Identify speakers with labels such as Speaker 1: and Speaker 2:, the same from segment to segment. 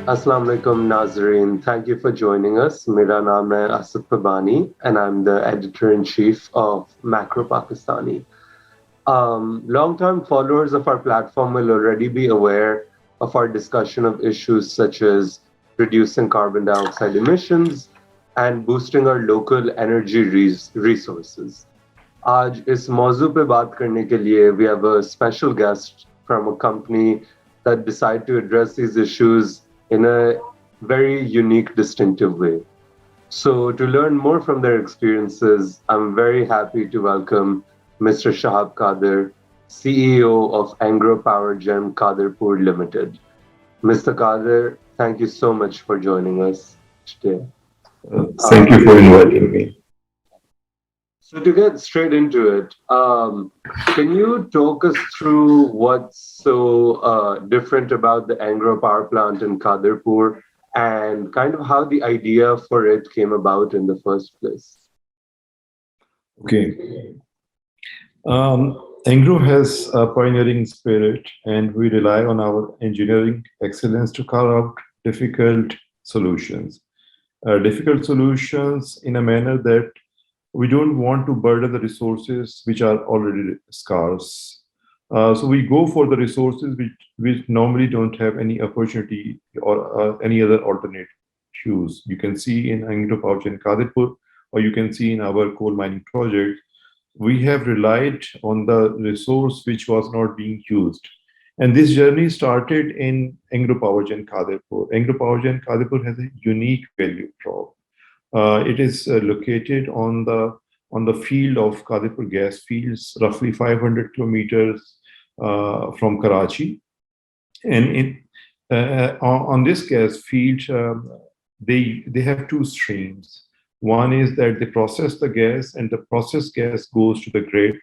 Speaker 1: Assalamu alaikum, Nazreen. Thank you for joining us. मेरा नाम है Asad Pabani, and I'm the editor-in-chief of Macro Pakistani. Long-term followers of our platform will already be aware of our discussion of issues such as reducing carbon dioxide emissions and boosting our local energy resources. आज इस मौजू पे बात करने के लिए we have a special guest from a company that decided to address these issues in a very unique, distinctive way. So to learn more from their experiences, I'm very happy to welcome Mr. Shahab Qader, CEO of Engro Powergen Qadirpur Limited. Mr. Qader, thank you so much for joining us today.
Speaker 2: Thank you for inviting me.
Speaker 1: So to get straight into it, can you talk us through what's so different about the Engro power plant in Qadirpur and kind of how the idea for it came about in the first place?
Speaker 2: Okay. Engro has a pioneering spirit, and we rely on our engineering excellence to carve out difficult solutions. Difficult solutions in a manner that we don't want to burden the resources which are already scarce. So we go for the resources which normally don't have any opportunity or any other alternate use. You can see in Anglo Powergen Qadirpur, or you can see in our coal mining project, we have relied on the resource which was not being used. And this journey started in Engro Powergen Qadirpur. Engro Powergen Qadirpur has a unique value prop. It is located on the field of Qadirpur gas fields, roughly 500 kilometers from Karachi. And on this gas field, they have two streams. One is that they process the gas, and the processed gas goes to the grid.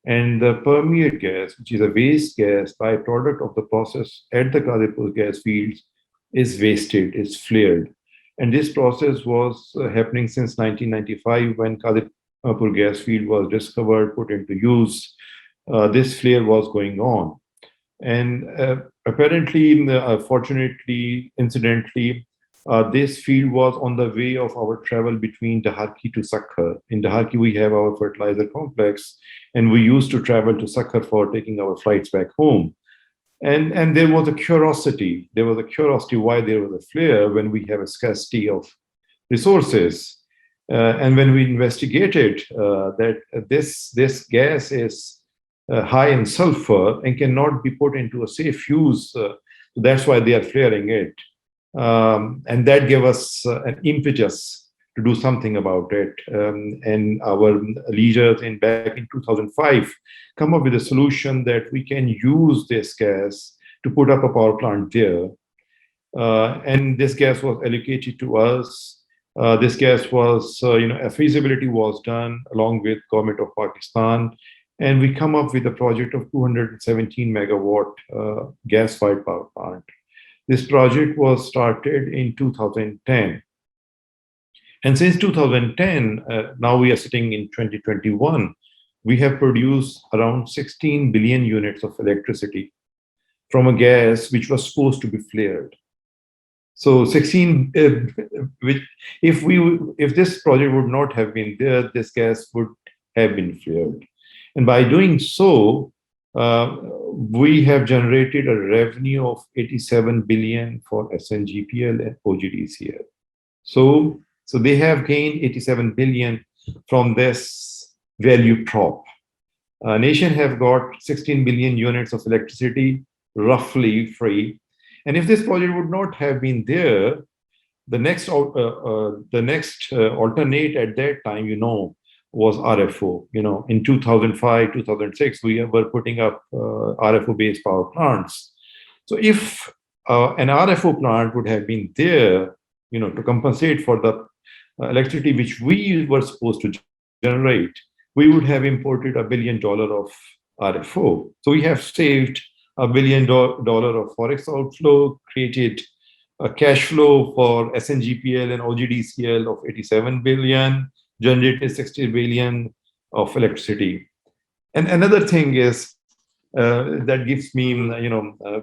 Speaker 2: And the permeate gas, which is a waste gas byproduct of the process at the Qadirpur gas fields, is wasted, is flared. And this process was happening since 1995 when Qadirpur gas field was discovered, put into use. This flare was going on. And apparently, fortunately, incidentally, this field was on the way of our travel between Daharki to Sakhar. In Daharki, we have our fertilizer complex, and we used to travel to Sakhar for taking our flights back home. And there was a curiosity. There was a curiosity why there was a flare when we have a scarcity of resources. And when we investigated that this gas is high in sulfur and cannot be put into a safe use, that's why they are flaring it. And that gave us an impetus to do something about it. And our leaders back in 2005 come up with a solution that we can use this gas to put up a power plant there. And this gas was allocated to us. This gas was, a feasibility was done along with government of Pakistan. And we come up with a project of 217 megawatt gas-fired power plant. This project was started in 2010. And since 2010, now we are sitting in 2021, we have produced around 16 billion units of electricity from a gas which was supposed to be flared. So 16, if this project would not have been there, this gas would have been flared. And by doing so, we have generated a revenue of 87 billion for SNGPL and OGDCL. So they have gained 87 billion from this value prop. Nation have got 16 billion units of electricity, roughly free. And if this project would not have been there, the next alternate at that time, was RFO. In 2005, 2006, we were putting up RFO-based power plants. So if an RFO plant would have been there, to compensate for the electricity which we were supposed to generate, we would have imported $1 billion of RFO. So we have saved $1 billion of forex outflow, created a cash flow for SNGPL and OGDCL of 87 billion, generated 60 billion of electricity. And another thing is that gives me,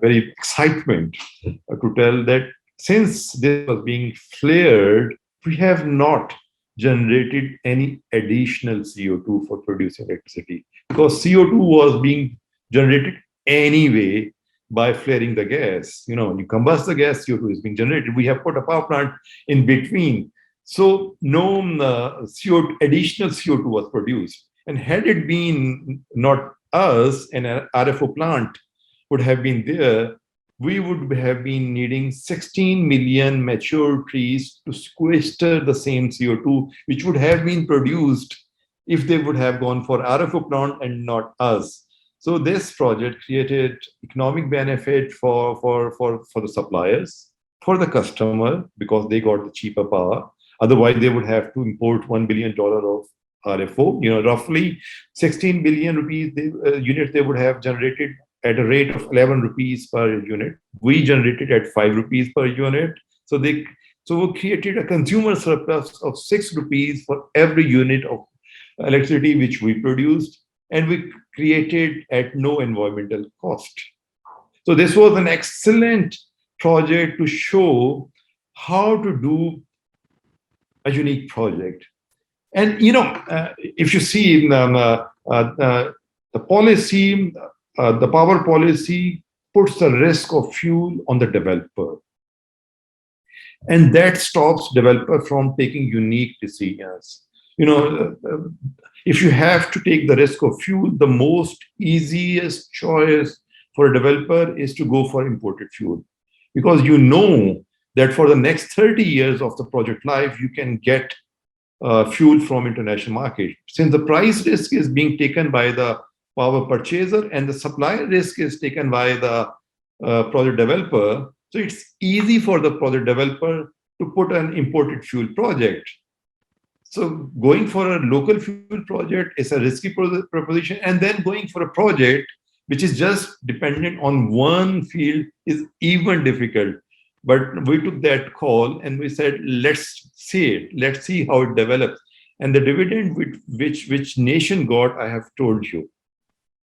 Speaker 2: very excitement to tell that Since this was being flared, we have not generated any additional CO2 for producing electricity because CO2 was being generated anyway by flaring the gas. You combust the gas, CO2 is being generated. We have put a power plant in between. So no CO2, additional CO2 was produced. And had it been not us, an RFO plant would have been there, we would have been needing 16 million mature trees to sequester the same CO2, which would have been produced if they would have gone for RFO plant and not us. So this project created economic benefit for the suppliers, for the customer, because they got the cheaper power. Otherwise, they would have to import $1 billion of RFO. Roughly 16 billion rupees units they would have generated at a rate of 11 rupees per unit. We generated at 5 rupees per unit. So we created a consumer surplus of 6 rupees for every unit of electricity which we produced, and we created at no environmental cost. So this was an excellent project to show how to do a unique project. And if you see the policy, the power policy puts the risk of fuel on the developer, and that stops developer from taking unique decisions. If you have to take the risk of fuel, the most easiest choice for a developer is to go for imported fuel, because that for the next 30 years of the project life, you can get fuel from international market. Since the price risk is being taken by the power purchaser and the supply risk is taken by the project developer, so it's easy for the project developer to put an imported fuel project. So going for a local fuel project is a risky proposition, and then going for a project which is just dependent on one field is even difficult. But we took that call and we said, let's see how it develops. And the dividend which nation got, I have told you.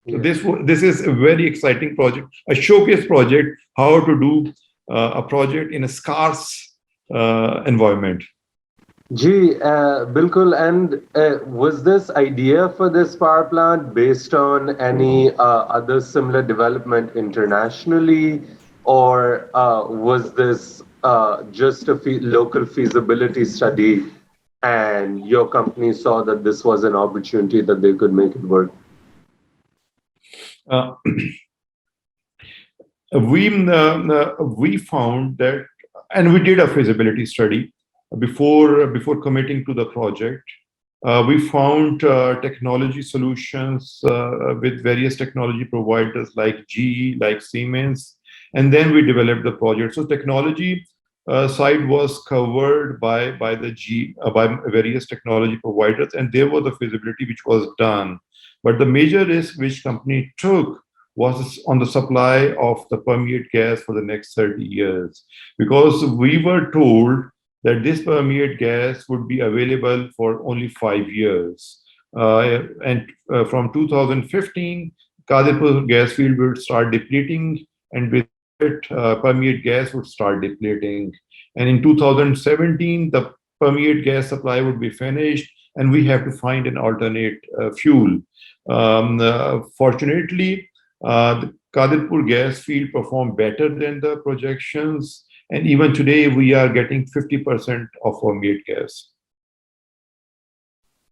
Speaker 2: So this is a very exciting project, a showcase project, how to do a project in a scarce environment.
Speaker 1: Ji, bilkul. And was this idea for this power plant based on any other similar development internationally, or was this just a local feasibility study and your company saw that this was an opportunity that they could make it work?
Speaker 2: We found that, and we did a feasibility study before committing to the project. We found technology solutions with various technology providers like GE, like Siemens, and then we developed the project. So technology side was covered by various technology providers, and there was the feasibility which was done. But the major risk which company took was on the supply of the permeate gas for the next 30 years, because we were told that this permeate gas would be available for only 5 years. And from 2015, Qadirpur gas field would start depleting, and with it, permeate gas would start depleting. And in 2017, the permeate gas supply would be finished, and we have to find an alternate fuel. Fortunately, the Qadirpur gas field performed better than the projections, and even today we are getting 50% of permeate gas.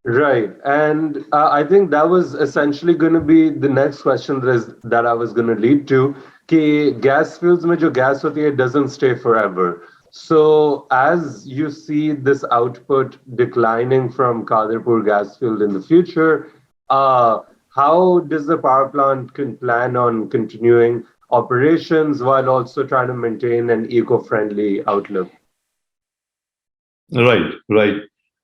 Speaker 1: Right. And I think that was essentially going to be the next question that I was going to lead to. Ki gas fields mein jo gas hoti hai, it doesn't stay forever. So as you see this output declining from Qadirpur gas field in the future, how does the power plant plan on continuing operations while also trying to maintain an eco-friendly outlook?
Speaker 2: Right.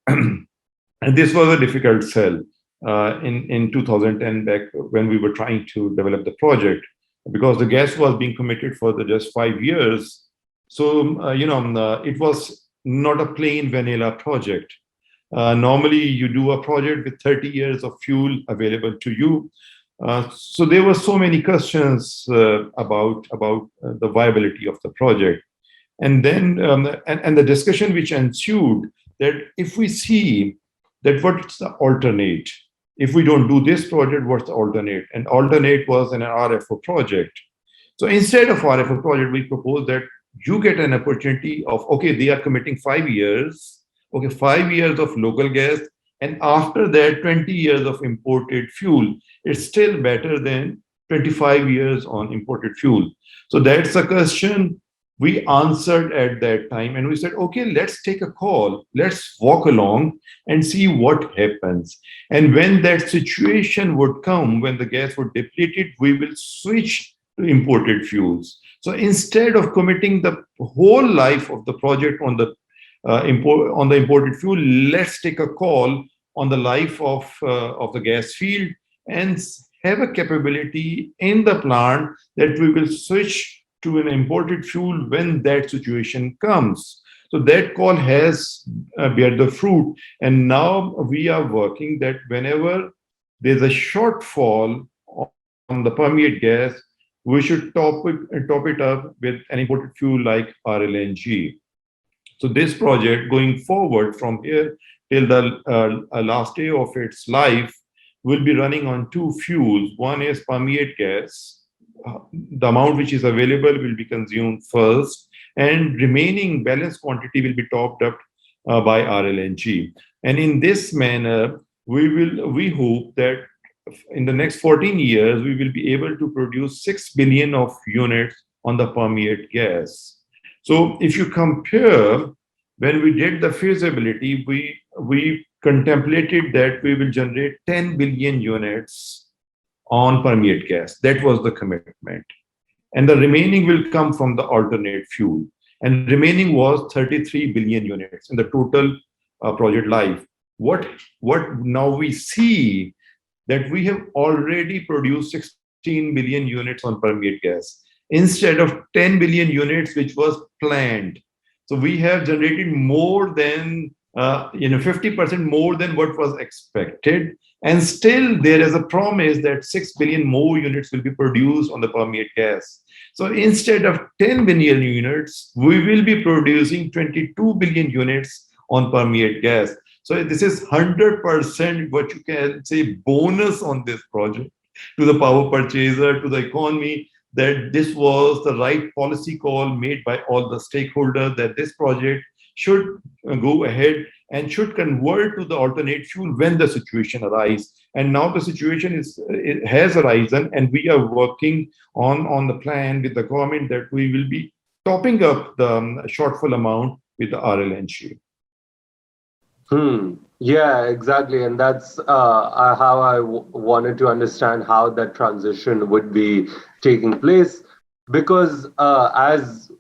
Speaker 2: And this was a difficult sell in 2010, back when we were trying to develop the project, because the gas was being committed for just 5 years. So, it was not a plain vanilla project. Normally, you do a project with 30 years of fuel available to you. So there were so many questions about the viability of the project. And then and the discussion which ensued, that if we see that what's the alternate, if we don't do this project, what's the alternate? And alternate was an RFO project. So instead of RFO project, we propose that you get an opportunity of, okay, they are committing 5 years, okay, 5 years of local gas, and after that, 20 years of imported fuel. It's still better than 25 years on imported fuel. So that's a question we answered at that time. And we said, okay, let's take a call. Let's walk along and see what happens. And when that situation would come, when the gas would deplete it, we will switch to imported fuels. So instead of committing the whole life of the project on the imported fuel, let's take a call on the life of the gas field and have a capability in the plant that we will switch to an imported fuel when that situation comes. So that call has bear the fruit, and now we are working that whenever there's a shortfall on the permeate gas, we should top it up with an imported fuel like RLNG. So this project going forward from here till the last day of its life will be running on two fuels. One is permeate gas. The amount which is available will be consumed first, and remaining balance quantity will be topped up by RLNG. And in this manner, we hope that in the next 14 years, we will be able to produce 6 billion of units on the permeate gas. So if you compare, when we did the feasibility, we contemplated that we will generate 10 billion units on permeate gas. That was the commitment. And the remaining will come from the alternate fuel. And remaining was 33 billion units in the total project life. What now we see that we have already produced 16 billion units on permeate gas instead of 10 billion units, which was planned. So we have generated more than 50% more than what was expected, and still there is a promise that 6 billion more units will be produced on the permeate gas. So instead of 10 billion units, we will be producing 22 billion units on permeate gas. So this is 100% what you can say bonus on this project to the power purchaser, to the economy, that this was the right policy call made by all the stakeholders, that this project should go ahead and should convert to the alternate fuel when the situation arises. And now the situation it has arisen, and we are working on the plan with the government that we will be topping up the shortfall amount with the RLNG.
Speaker 1: Yeah, exactly. And that's how I wanted to understand how that transition would be taking place. Because as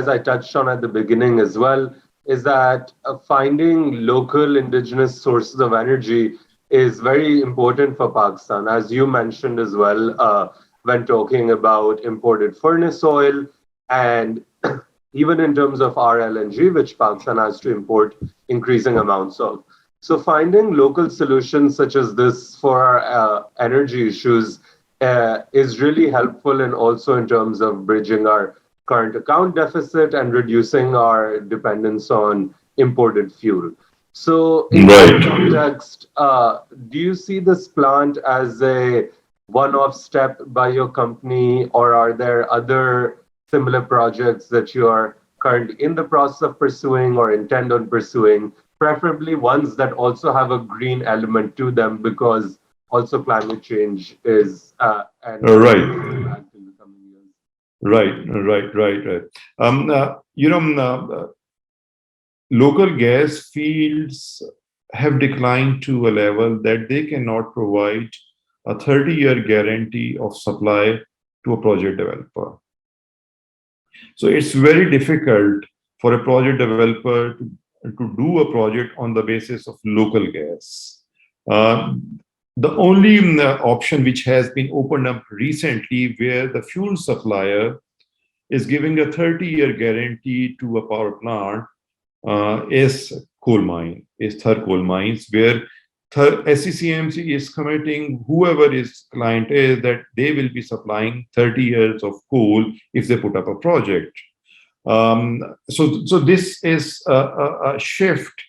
Speaker 1: I touched on at the beginning as well, is that finding local indigenous sources of energy is very important for Pakistan, as you mentioned as well, when talking about imported furnace oil and even in terms of RLNG, which Pakistan has to import increasing amounts of. So finding local solutions such as this for our energy issues is really helpful, and also in terms of bridging our current account deficit and reducing our dependence on imported fuel. So in that context, do you see this plant as a one-off step by your company, or are there other similar projects that you are currently in the process of pursuing or intend on pursuing, preferably ones that also have a green element to them, because also climate change is
Speaker 2: Right.
Speaker 1: impact in the coming years?
Speaker 2: Right. Local gas fields have declined to a level that they cannot provide a 30-year guarantee of supply to a project developer. So it's very difficult for a project developer to do a project on the basis of local gas. The only option which has been opened up recently, where the fuel supplier is giving a 30-year guarantee to a power plant, is third coal mines, where SCCMC is committing, whoever his client is, that they will be supplying 30 years of coal if they put up a project. So this is a shift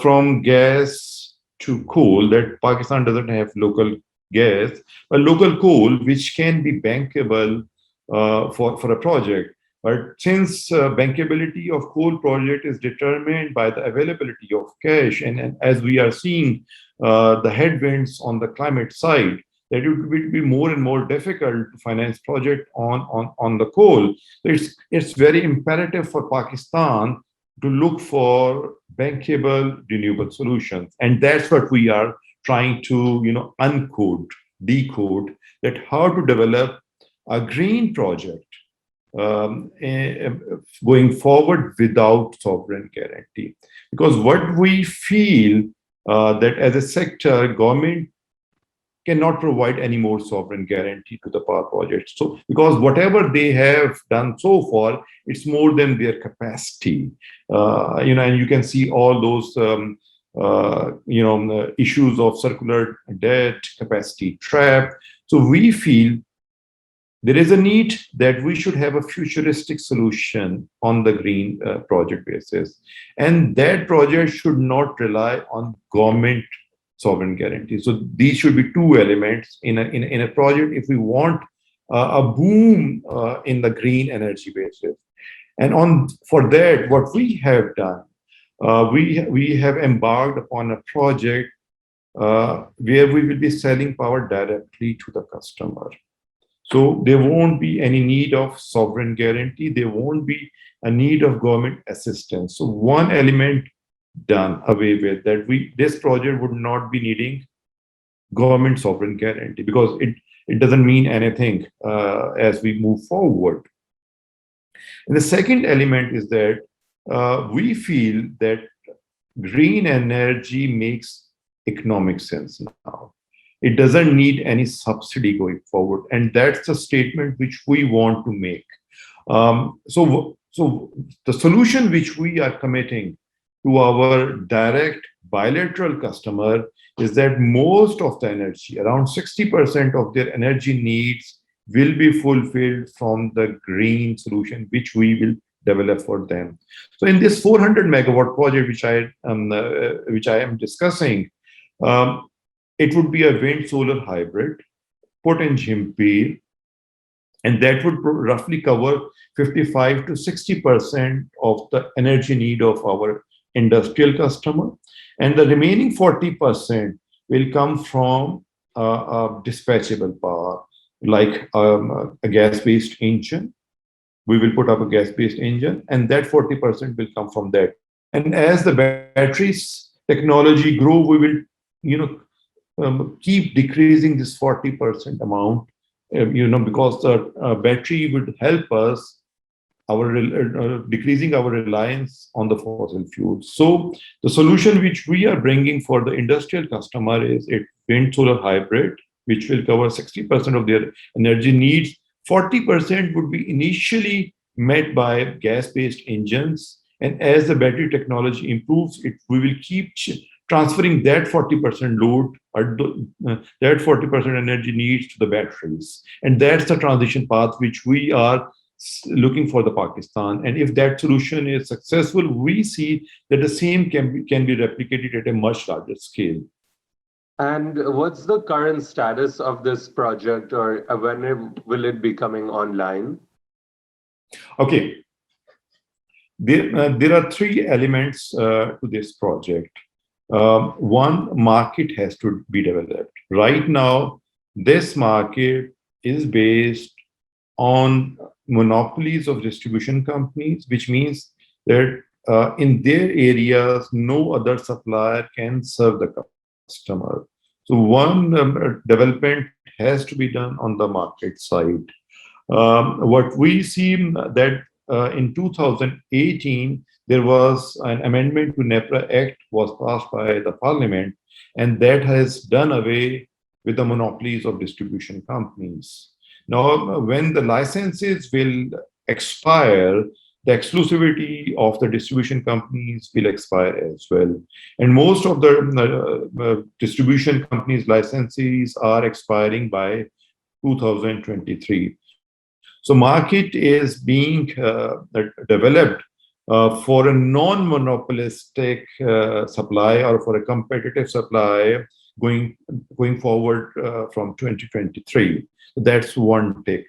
Speaker 2: from gas to coal, that Pakistan doesn't have local gas, but local coal, which can be bankable for a project. But since bankability of coal project is determined by the availability of cash, and as we are seeing the headwinds on the climate side, that it will be more and more difficult to finance project on the coal. So it's very imperative for Pakistan to look for bankable renewable solutions, and that's what we are trying to uncode, decode, that how to develop a green project going forward without sovereign guarantee. Because what we feel that as a sector, government cannot provide any more sovereign guarantee to the power projects. So, because whatever they have done so far, it's more than their capacity. And you can see all those, issues of circular debt, capacity trap. So we feel there is a need that we should have a futuristic solution on the green project basis. And that project should not rely on government sovereign guarantee. So these should be two elements in a project if we want a boom in the green energy basis. And for that, what we have done, we have embarked upon a project where we will be selling power directly to the customer. So there won't be any need of sovereign guarantee. There won't be a need of government assistance. So one element done away with, that this project would not be needing government sovereign guarantee, because it doesn't mean anything as we move forward. And the second element is that we feel that green energy makes economic sense now. It doesn't need any subsidy going forward. And that's the statement which we want to make. So the solution which we are committing to our direct bilateral customer is that most of the energy, around 60% of their energy needs, will be fulfilled from the green solution, which we will develop for them. So in this 400 megawatt project, which I am discussing, it would be a wind solar hybrid put in Jhimpir, and that would roughly cover 55 to 60% of the energy need of our industrial customer. And the remaining 40% will come from dispatchable power, like a gas-based engine. We will put up a gas-based engine, and that 40% will come from that. And as the batteries technology grow, we will keep decreasing this 40% amount, because the battery would help us decreasing our reliance on the fossil fuels. So the solution which we are bringing for the industrial customer is a wind solar hybrid, which will cover 60% of their energy needs. 40% would be initially met by gas-based engines, and as the battery technology improves, we will keep transferring that 40% load, that 40% energy needs to the batteries. And that's the transition path which we are looking for the Pakistan. And if that solution is successful, we see that the same can be replicated at a much larger scale.
Speaker 1: And what's the current status of this project, or when will it be coming online?
Speaker 2: Okay. There are three elements to this project. One, market has to be developed. Right now, this market is based on monopolies of distribution companies, which means that in their areas, no other supplier can serve the customer. So one development has to be done on the market side. What we see that in 2018, there was an amendment to NEPRA Act was passed by the parliament, and that has done away with the monopolies of distribution companies. Now, when the licenses will expire, the exclusivity of the distribution companies will expire as well. And most of the distribution companies' licenses are expiring by 2023. So market is being developed for a non-monopolistic supply or for a competitive supply going forward from 2023. That's one take.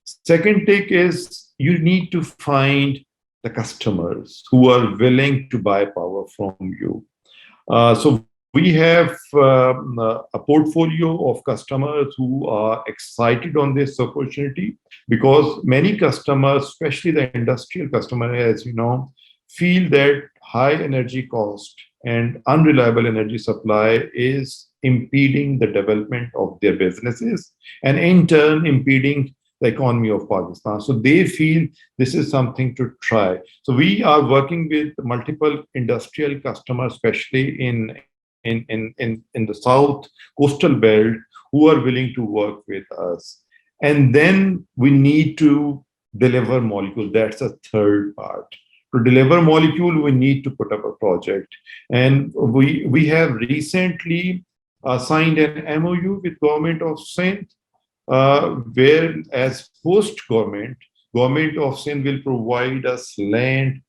Speaker 2: Second take is you need to find the customers who are willing to buy power from you. So we have a portfolio of customers who are excited on this opportunity because many customers, especially the industrial customer, as you know, feel that high energy cost and unreliable energy supply is impeding the development of their businesses and in turn impeding the economy of Pakistan. So they feel this is something to try. So we are working with multiple industrial customers, especially in the south coastal belt, who are willing to work with us. And then we need to deliver molecule. That's a third part. To deliver molecule, we need to put up a project. And we have recently signed an MOU with government of Sindh, where as host government of Sindh will provide us land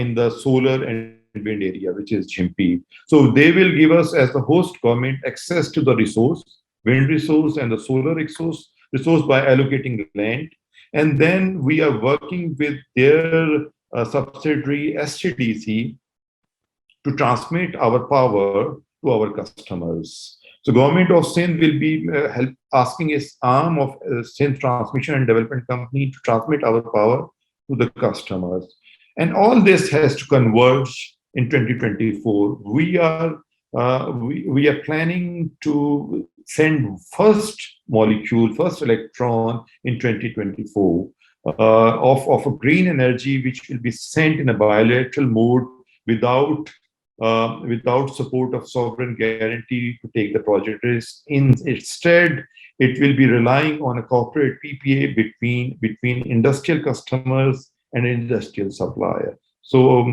Speaker 2: in the solar and wind area, which is Jhimpi. So they will give us as the host government access to the resource, wind resource and the solar resource by allocating land. And then we are working with their subsidiary STDC to transmit our power to our customers. So government of Sindh will be asking its arm of Sindh Transmission and Development Company to transmit our power to the customers. And all this has to converge in 2024. We are planning to send first molecule, first electron in 2024 of a green energy, which will be sent in a bilateral mode without support of sovereign guarantee to take the project risk. Instead, it will be relying on a corporate PPA between industrial customers and industrial supplier. So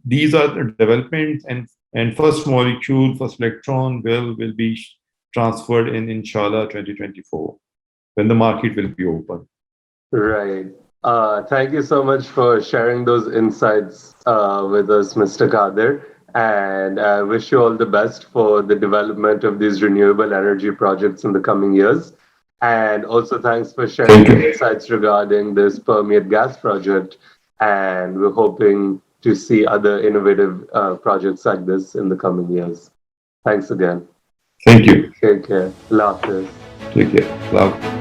Speaker 2: these are the developments, and first molecule, first electron will be transferred in inshallah 2024 when the market will be open.
Speaker 1: Right. Thank you so much for sharing those insights with us, Mr. Qadir. And I wish you all the best for the development of these renewable energy projects in the coming years. And also thanks for sharing the insights regarding this permeate gas project. And we're hoping to see other innovative projects like this in the coming years. Thanks again.
Speaker 2: Thank you.
Speaker 1: Take care. Allah Hafiz.
Speaker 2: Take care. Love.